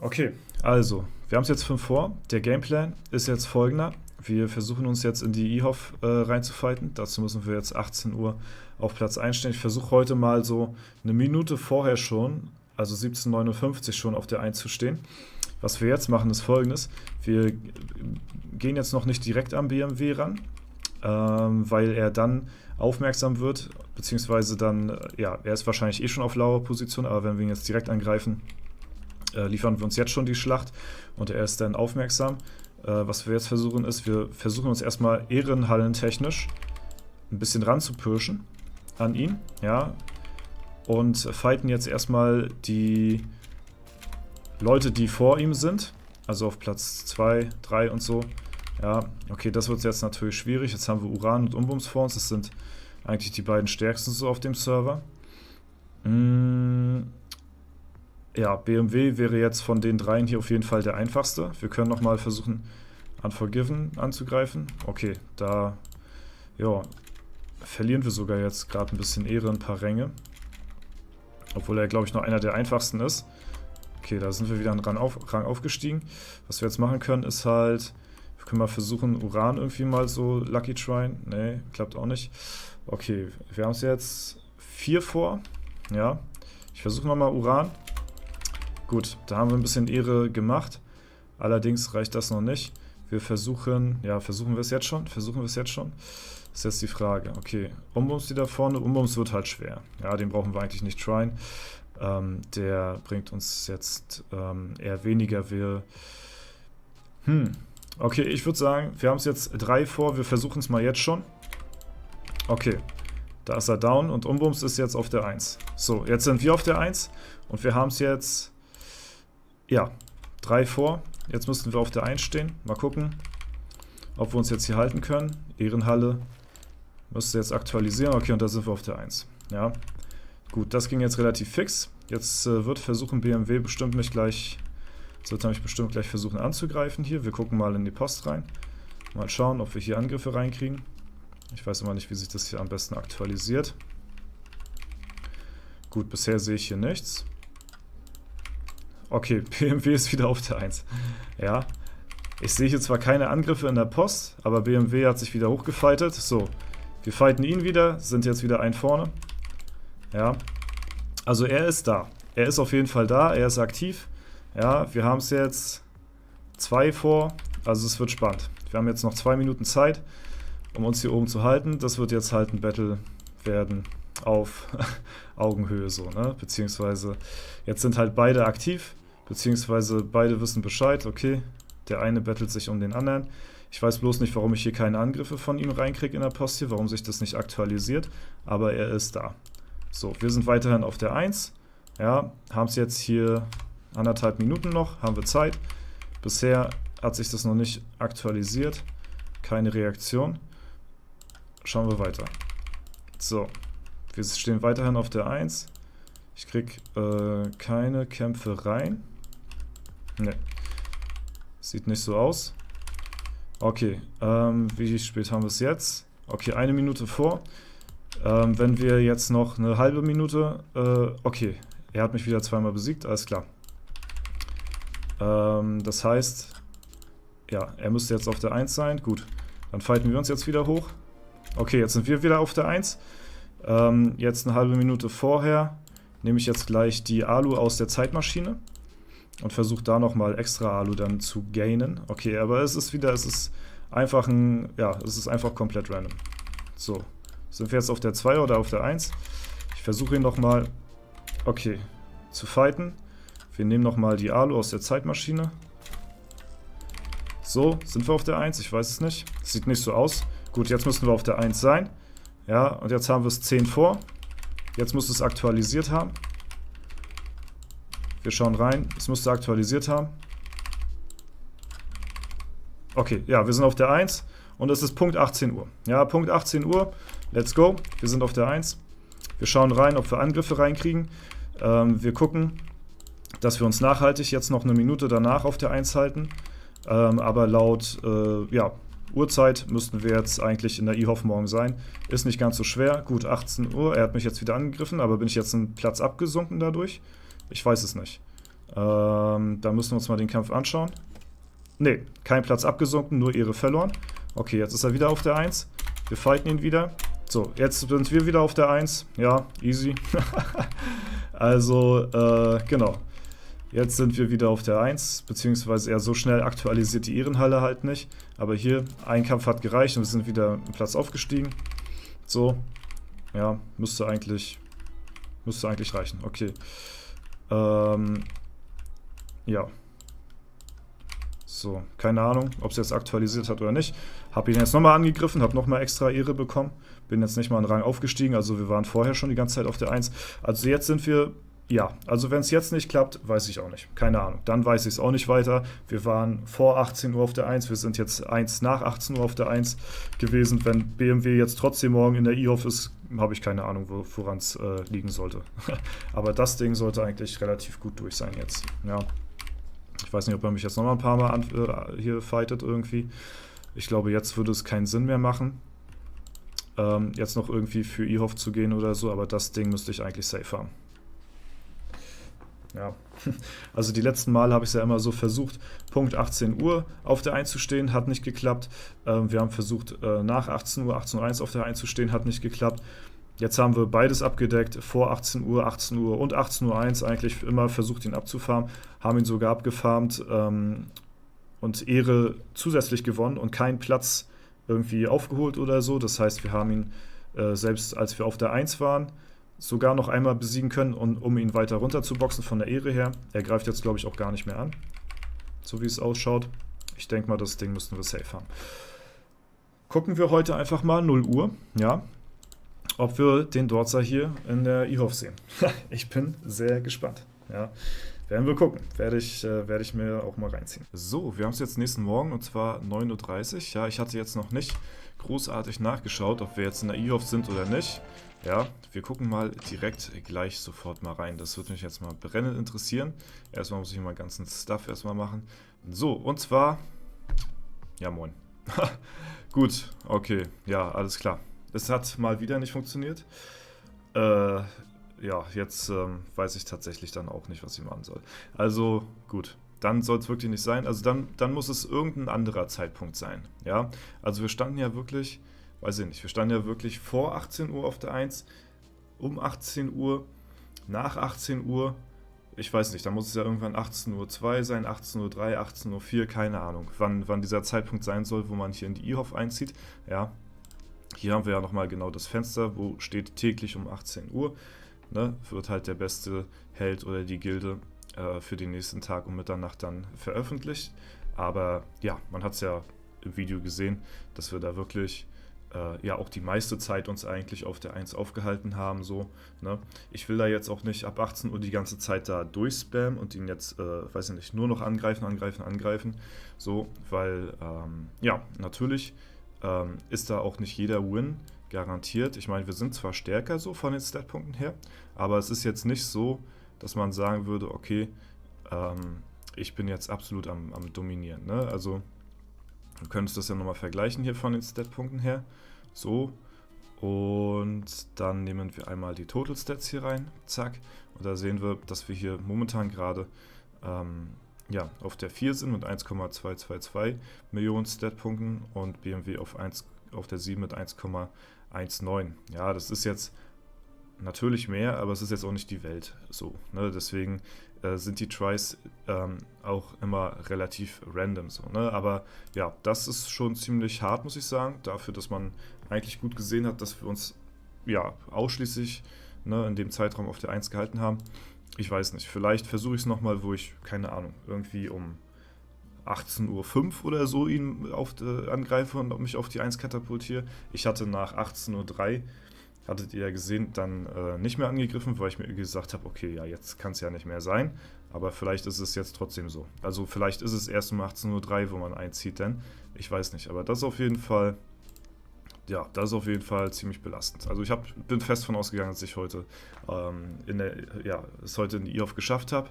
Okay, also, wir haben es jetzt 5 vor. Der Gameplan ist jetzt folgender. Wir versuchen uns jetzt in die E-Hoff reinzufighten. Dazu müssen wir jetzt 18 Uhr auf Platz 1 stehen. Ich versuche heute mal so eine Minute vorher schon, also 17:59 schon auf der 1 zu stehen. Was wir jetzt machen, ist folgendes. Wir gehen jetzt noch nicht direkt am BMW ran, weil er dann aufmerksam wird, beziehungsweise dann, ja, er ist wahrscheinlich eh schon auf lauer Position, aber wenn wir ihn jetzt direkt angreifen, liefern wir uns jetzt schon die Schlacht und er ist dann aufmerksam. Was wir jetzt versuchen ist, wir versuchen uns erstmal ehrenhallentechnisch ein bisschen ranzupirschen an ihn, ja, und fighten jetzt erstmal die Leute, die vor ihm sind, also auf Platz 2, 3 und so. Ja, okay, das wird jetzt natürlich schwierig. Jetzt haben wir Uran und Umbums vor uns, das sind eigentlich die beiden stärksten so auf dem Server. Ja, BMW wäre jetzt von den dreien hier auf jeden Fall der einfachste. Wir können nochmal versuchen, Unforgiven anzugreifen. Okay, da ja, verlieren wir sogar jetzt gerade ein bisschen Ehre, ein paar Ränge. Obwohl er, glaube ich, noch einer der einfachsten ist. Okay, da sind wir wieder einen Rang aufgestiegen. Was wir jetzt machen können, ist halt, wir können mal versuchen, Uran irgendwie mal so Lucky Trine. Nee, klappt auch nicht. Okay, wir haben es jetzt 4 vor. Ja, ich versuche nochmal Uran. Gut, da haben wir ein bisschen Ehre gemacht. Allerdings reicht das noch nicht. Wir versuchen, ja, versuchen wir es jetzt schon? Versuchen wir es jetzt schon? Das ist jetzt die Frage. Okay, Umbums die da vorne. Umbums wird halt schwer. Ja, den brauchen wir eigentlich nicht tryen. Der bringt uns jetzt eher weniger. Okay, ich würde sagen, wir haben es jetzt 3 vor. Wir versuchen es mal jetzt schon. Okay, da ist er down und Umbums ist jetzt auf der 1. So, jetzt sind wir auf der 1 und wir haben es jetzt, ja, 3 vor. Jetzt müssten wir auf der 1 stehen. Mal gucken, ob wir uns jetzt hier halten können. Ehrenhalle müsste jetzt aktualisieren. Okay, und da sind wir auf der 1. Ja, gut, das ging jetzt relativ fix. Jetzt wird versuchen BMW bestimmt mich gleich, wird er mich bestimmt gleich versuchen anzugreifen hier. Wir gucken mal in die Post rein. Mal schauen, ob wir hier Angriffe reinkriegen. Ich weiß immer nicht, wie sich das hier am besten aktualisiert. Gut, bisher sehe ich hier nichts. Okay, BMW ist wieder auf der 1. Ja, ich sehe hier zwar keine Angriffe in der Post, aber BMW hat sich wieder hochgefightet. So, wir fighten ihn wieder, sind jetzt wieder ein vorne. Ja, also er ist da. Er ist auf jeden Fall da, er ist aktiv. Ja, wir haben es jetzt 2 vor, also es wird spannend. Wir haben jetzt noch 2 Minuten Zeit, um uns hier oben zu halten. Das wird jetzt halt ein Battle werden auf Augenhöhe so, ne? Beziehungsweise jetzt sind halt beide aktiv, beziehungsweise beide wissen Bescheid, okay, der eine battelt sich um den anderen. Ich weiß bloß nicht, warum ich hier keine Angriffe von ihm reinkriege in der Post hier, warum sich das nicht aktualisiert, aber er ist da. So, wir sind weiterhin auf der 1, ja, haben es jetzt hier 1,5 Minuten noch, haben wir Zeit. Bisher hat sich das noch nicht aktualisiert, keine Reaktion. Schauen wir weiter. So, wir stehen weiterhin auf der 1. Ich krieg keine Kämpfe rein. Ne, sieht nicht so aus. Okay, wie spät haben wir es jetzt? Okay, 1 Minute vor. Wenn wir jetzt noch eine halbe Minute... okay, er hat mich wieder zweimal besiegt, alles klar. Das heißt, ja, er müsste jetzt auf der 1 sein. Gut, dann fighten wir uns jetzt wieder hoch. Okay, jetzt sind wir wieder auf der 1. Jetzt eine halbe Minute vorher nehme ich jetzt gleich die Alu aus der Zeitmaschine und versuche da nochmal extra Alu dann zu gainen. Okay, aber es ist einfach es ist einfach komplett random. So, sind wir jetzt auf der 2 oder auf der 1? Ich versuche ihn nochmal, okay, zu fighten. Wir nehmen nochmal die Alu aus der Zeitmaschine. So, sind wir auf der 1? Ich weiß es nicht. Sieht nicht so aus. Gut, jetzt müssen wir auf der 1 sein. Ja, und jetzt haben wir es 10 vor. Jetzt muss es aktualisiert haben. Wir schauen rein. Es müsste aktualisiert haben. Okay, ja, wir sind auf der 1 und es ist Punkt 18 Uhr. Ja, Punkt 18 Uhr. Let's go. Wir sind auf der 1. Wir schauen rein, ob wir Angriffe reinkriegen. Wir gucken, dass wir uns nachhaltig jetzt noch eine Minute danach auf der 1 halten. Aber laut Uhrzeit müssten wir jetzt eigentlich in der IHOF morgen sein. Ist nicht ganz so schwer. Gut, 18 Uhr. Er hat mich jetzt wieder angegriffen, aber bin ich jetzt einen Platz abgesunken dadurch? Ich weiß es nicht. Da müssen wir uns mal den Kampf anschauen. Ne, kein Platz abgesunken, nur Ehre verloren. Okay, jetzt ist er wieder auf der 1. Wir fighten ihn wieder. So, jetzt sind wir wieder auf der 1. Ja, easy. Also, genau. Jetzt sind wir wieder auf der 1, beziehungsweise eher so schnell aktualisiert die Ehrenhalle halt nicht. Aber hier, ein Kampf hat gereicht und wir sind wieder einen Platz aufgestiegen. So, ja, müsste eigentlich reichen. Okay. Ja. So, keine Ahnung, ob es jetzt aktualisiert hat oder nicht. Habe ihn jetzt nochmal angegriffen, habe nochmal extra Ehre bekommen. Bin jetzt nicht mal einen Rang aufgestiegen, also wir waren vorher schon die ganze Zeit auf der 1. Also jetzt sind wir, ja, also wenn es jetzt nicht klappt, weiß ich auch nicht. Keine Ahnung, dann weiß ich es auch nicht weiter. Wir waren vor 18 Uhr auf der 1, wir sind jetzt 1 nach 18 Uhr auf der 1 gewesen. Wenn BMW jetzt trotzdem morgen in der IHOF ist, habe ich keine Ahnung, woran es liegen sollte. Aber das Ding sollte eigentlich relativ gut durch sein jetzt, ja. Ich weiß nicht, ob er mich jetzt noch mal ein paar Mal hier fightet irgendwie. Ich glaube, jetzt würde es keinen Sinn mehr machen, jetzt noch irgendwie für IHOF zu gehen oder so, aber das Ding müsste ich eigentlich safe haben. Ja, also die letzten Male habe ich es ja immer so versucht, Punkt 18 Uhr auf der 1 zu stehen, hat nicht geklappt. Wir haben versucht, nach 18 Uhr, 18.01 Uhr auf der 1 zu stehen, hat nicht geklappt. Jetzt haben wir beides abgedeckt, vor 18 Uhr und 18.01 Uhr eigentlich immer versucht, ihn abzufarmen, haben ihn sogar abgefarmt und Ehre zusätzlich gewonnen und keinen Platz irgendwie aufgeholt oder so. Das heißt, wir haben ihn, selbst als wir auf der 1 waren, sogar noch einmal besiegen können, um ihn weiter runter zu boxen von der Ehre her. Er greift jetzt, glaube ich, auch gar nicht mehr an, so wie es ausschaut. Ich denke mal, das Ding müssten wir safe haben. Gucken wir heute einfach mal, 0 Uhr, ja, ob wir den Dorzer hier in der IHOF sehen. Ich bin sehr gespannt. Ja, werden wir gucken. Werde ich mir auch mal reinziehen. So, wir haben es jetzt nächsten Morgen und zwar 9:30 Uhr. Ja, ich hatte jetzt noch nicht großartig nachgeschaut, ob wir jetzt in der IHOF sind oder nicht. Ja, wir gucken mal direkt gleich sofort mal rein. Das würde mich jetzt mal brennend interessieren. Erstmal muss ich mal ganzen Stuff erstmal machen. So, und zwar... Ja, moin. Gut, okay. Ja, alles klar. Es hat mal wieder nicht funktioniert. Ja, jetzt weiß ich tatsächlich dann auch nicht, was ich machen soll. Also, gut. Dann soll es wirklich nicht sein. Also dann muss es irgendein anderer Zeitpunkt sein. Ja, also wir standen ja wirklich, weiß ich nicht, wir standen ja wirklich vor 18 Uhr auf der 1, um 18 Uhr, nach 18 Uhr, ich weiß nicht, da muss es ja irgendwann 18:02 Uhr sein, 18:03 Uhr, 18:04 Uhr, keine Ahnung, wann dieser Zeitpunkt sein soll, wo man hier in die IHOF einzieht. Ja, hier haben wir ja nochmal genau das Fenster, wo steht täglich um 18 Uhr. Ne, wird halt der beste Held oder die Gilde für den nächsten Tag um Mitternacht dann veröffentlicht. Aber ja, man hat es ja im Video gesehen, dass wir da wirklich ja auch die meiste Zeit uns eigentlich auf der 1 aufgehalten haben. So, ne? Ich will da jetzt auch nicht ab 18 Uhr die ganze Zeit da durchspammen und ihn jetzt, weiß ich nicht, nur noch angreifen. So, weil, ja, natürlich ist da auch nicht jeder Win garantiert. Ich meine, wir sind zwar stärker so von den Statpunkten her, aber es ist jetzt nicht so, dass man sagen würde, okay, ich bin jetzt absolut am Dominieren. Ne? Also, du könntest das ja nochmal vergleichen hier von den Statpunkten her. So, und dann nehmen wir einmal die Total Stats hier rein, zack, und da sehen wir, dass wir hier momentan gerade ja, auf der 4 sind mit 1,222 Millionen Statpunkten und BMW auf der 7 mit 1,19. Ja, das ist jetzt natürlich mehr, aber es ist jetzt auch nicht die Welt so. Ne? Deswegen sind die Tries auch immer relativ random so. Ne? Aber ja, das ist schon ziemlich hart, muss ich sagen, dafür, dass man eigentlich gut gesehen hat, dass wir uns ja ausschließlich in dem Zeitraum auf der 1 gehalten haben. Ich weiß nicht, vielleicht versuche ich es nochmal, wo ich, keine Ahnung, irgendwie um 18:05 Uhr oder so ihn angreife und mich auf die 1 katapultiere. Ich hatte nach 18:03 Uhr, hattet ihr ja gesehen, dann nicht mehr angegriffen, weil ich mir gesagt habe, okay, ja, jetzt kann es ja nicht mehr sein, aber vielleicht ist es jetzt trotzdem so. Also vielleicht ist es erst um 18:03 Uhr, wo man einzieht, denn ich weiß nicht, aber das ist auf jeden Fall, ja, das ist auf jeden Fall ziemlich belastend. Also ich bin fest davon ausgegangen, dass ich heute es heute in die IHOF geschafft habe.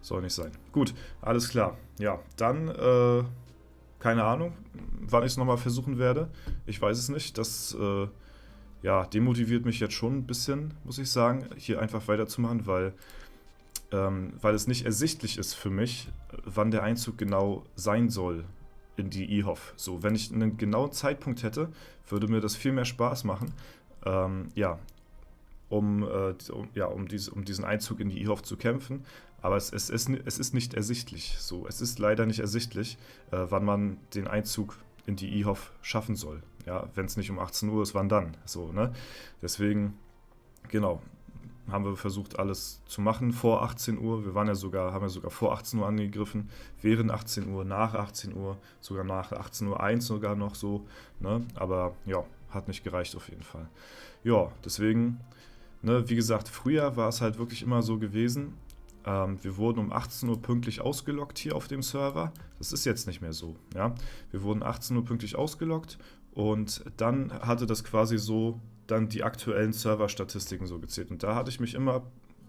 Soll nicht sein. Gut, alles klar. Ja, dann keine Ahnung, wann ich es nochmal versuchen werde. Ich weiß es nicht. Das ja, demotiviert mich jetzt schon ein bisschen, muss ich sagen, hier einfach weiterzumachen, weil es nicht ersichtlich ist für mich, wann der Einzug genau sein soll in die IHOF. So, wenn ich einen genauen Zeitpunkt hätte, würde mir das viel mehr Spaß machen. Ja, um diesen Einzug in die IHOF zu kämpfen. Aber es ist nicht ersichtlich. So, es ist leider nicht ersichtlich, wann man den Einzug in die IHOF schaffen soll. Ja, wenn es nicht um 18 Uhr ist, wann dann? So, ne? Deswegen, genau, haben wir versucht, alles zu machen vor 18 Uhr. Wir haben ja sogar vor 18 Uhr angegriffen, während 18 Uhr, nach 18 Uhr, sogar nach 18 Uhr 1 sogar noch so. Ne? Aber ja, hat nicht gereicht auf jeden Fall. Ja, deswegen, ne, wie gesagt, früher war es halt wirklich immer so gewesen, wir wurden um 18 Uhr pünktlich ausgeloggt hier auf dem Server. Das ist jetzt nicht mehr so. Ja? Wir wurden 18 Uhr pünktlich ausgeloggt und dann hatte das quasi so dann die aktuellen Serverstatistiken so gezählt. Und da hatte ich mich immer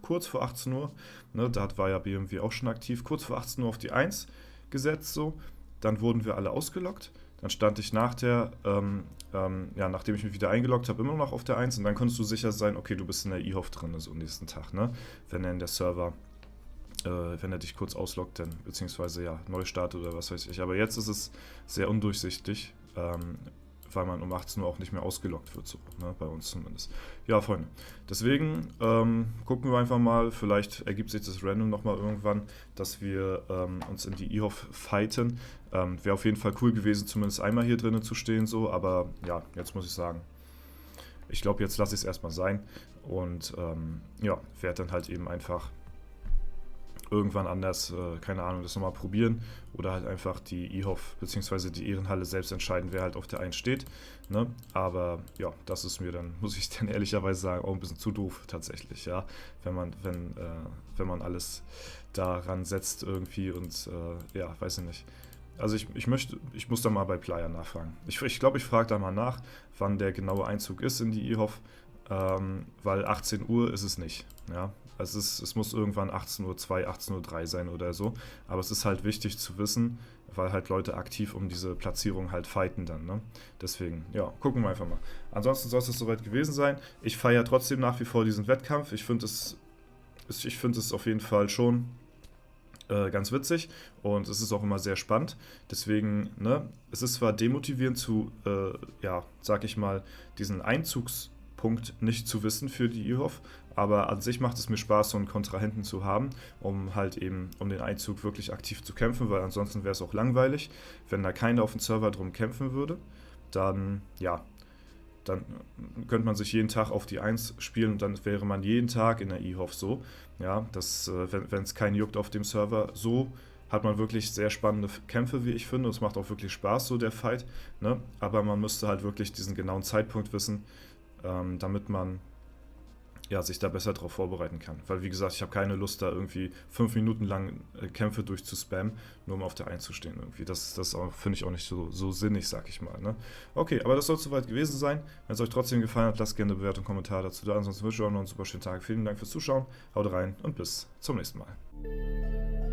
kurz vor 18 Uhr, ne, da war ja BMW auch schon aktiv, kurz vor 18 Uhr auf die 1 gesetzt. So. Dann wurden wir alle ausgeloggt. Dann stand ich nachdem ich mich wieder eingeloggt habe, immer noch auf der 1 und dann konntest du sicher sein, okay, du bist in der IHOF drin, so am nächsten Tag, ne? Wenn er dich kurz ausloggt, dann, beziehungsweise ja, neu startet oder was weiß ich. Aber jetzt ist es sehr undurchsichtig, weil man um 18 Uhr auch nicht mehr ausgeloggt wird, so, ne, bei uns zumindest. Ja, Freunde, deswegen gucken wir einfach mal, vielleicht ergibt sich das random nochmal irgendwann, dass wir uns in die IHOF fighten. Wäre auf jeden Fall cool gewesen, zumindest einmal hier drinnen zu stehen, so, aber ja, jetzt muss ich sagen, ich glaube, jetzt lasse ich es erstmal sein und ja, werde dann halt eben einfach irgendwann anders, keine Ahnung, das nochmal probieren oder halt einfach die IHOF bzw. die Ehrenhalle selbst entscheiden, wer halt auf der 1 steht. Ne? Aber ja, das ist mir dann, muss ich dann ehrlicherweise sagen, auch ein bisschen zu doof tatsächlich, ja. Wenn man alles daran setzt irgendwie und ja, weiß ich nicht. Also ich muss da mal bei Playa nachfragen. Ich glaube, ich frage da mal nach, wann der genaue Einzug ist in die IHOF. Weil 18 Uhr ist es nicht. Ja? Also es muss irgendwann 18:02 Uhr, 18:03 Uhr sein oder so. Aber es ist halt wichtig zu wissen, weil halt Leute aktiv um diese Platzierung halt fighten dann. Ne? Deswegen, ja, gucken wir einfach mal. Ansonsten soll es soweit gewesen sein. Ich feiere trotzdem nach wie vor diesen Wettkampf. Ich finde es auf jeden Fall schon ganz witzig und es ist auch immer sehr spannend. Deswegen, ne, es ist zwar demotivierend ja, sag ich mal, diesen Einzugspunkt nicht zu wissen für die IHOF, aber an sich macht es mir Spaß, so einen Kontrahenten zu haben, um halt eben um den Einzug wirklich aktiv zu kämpfen, weil ansonsten wäre es auch langweilig, wenn da keiner auf dem Server drum kämpfen würde, dann ja, dann könnte man sich jeden Tag auf die 1 spielen und dann wäre man jeden Tag in der IHOF so, ja, wenn es keinen juckt auf dem Server, so hat man wirklich sehr spannende Kämpfe, wie ich finde, und es macht auch wirklich Spaß, so der Fight, ne? Aber man müsste halt wirklich diesen genauen Zeitpunkt wissen, damit man ja, sich da besser darauf vorbereiten kann. Weil, wie gesagt, ich habe keine Lust, da irgendwie 5 Minuten lang Kämpfe durchzuspammen, nur um auf der 1 zu stehen irgendwie. Das finde ich auch nicht so sinnig, sag ich mal. Ne? Okay, aber das soll soweit gewesen sein. Wenn es euch trotzdem gefallen hat, lasst gerne eine Bewertung und Kommentar dazu da. Ansonsten wünsche ich euch noch einen super schönen Tag. Vielen Dank fürs Zuschauen. Haut rein und bis zum nächsten Mal.